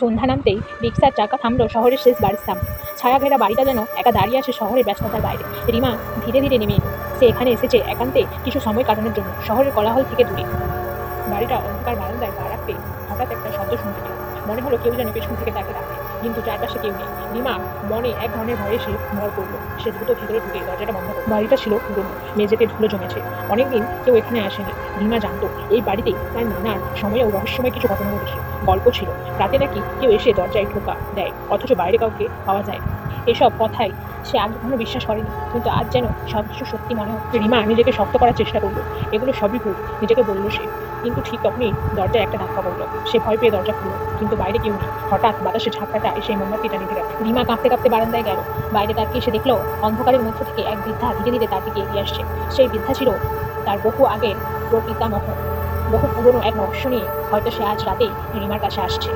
সন্ধ্যা নামতেই রিকশার চাকা থামল শহরের শেষ বাড়ির সামনে। ছায়াঘেরা বাড়িটা যেন একা দাঁড়িয়ে আছে শহরের ব্যস্ততার বাইরে। রিমা ধীরে ধীরে নেমে এলো। সে এখানে এসেছে একান্তে কিছু সময় কাটানোর জন্য, শহরের কোলাহল থেকে দূরে। বাড়িটা অন্ধকার বারান্দায় পা রাখতে হঠাৎ একটা শব্দ শুনতে পেল। মনে হলো কেউ যেন পেছন থেকে তাকে ডাকে, কিন্তু চারপাশে কেউ নেই। রিমা মনে এক ধরনের ভয়ে সে ভর করলো। সে দ্রুত ভিতরে ঢুকে দরজাটা বন্ধ করল। বাড়িটা ছিল পুরনো, মেঝেতে ধুলো জমেছে। অনেকদিন কেউ এখানে আসেনি। রিমা জানতো এই বাড়িতে তার নানার সময়েও রহস্যময় কিছু ঘটনা ঘটেছে, গল্প ছিল। রাতে নাকি কেউ এসে দরজায় ঢোকা দেয়, অথচ বাইরে কাউকে পাওয়া যায় না। এসব কথাই সে আগে কখনো বিশ্বাস করেনি, কিন্তু আজ যেন সবকিছু সত্যি মনে হচ্ছে। রিমা নিজেকে শক্ত করার চেষ্টা করলো। এগুলো সবই ভুল, নিজেকে বলল সে। কিন্তু ঠিক তখনই দরজায় একটা ধাক্কা পড়লো। সে ভয় পেয়ে দরজা খুলল, কিন্তু বাইরে কেউ নেই। হঠাৎ বাতাসের ঝাপটাটা এসে মোমবাতিটা নিভে গেল। রিমা কাঁপতে কাঁপতে বারান্দায় গেল। বাইরে তাকিয়ে সে দেখলো অন্ধকারের মধ্য থেকে এক বৃদ্ধা ধীরে ধীরে তার দিকে এগিয়ে আসছে। সেই বৃদ্ধা ছিল তার বহু আগের প্রপিতামহ। বহু পুরনো এক রহস্য নিয়ে হয়তো সে আজ রাতেই রিমার কাছে আসছে।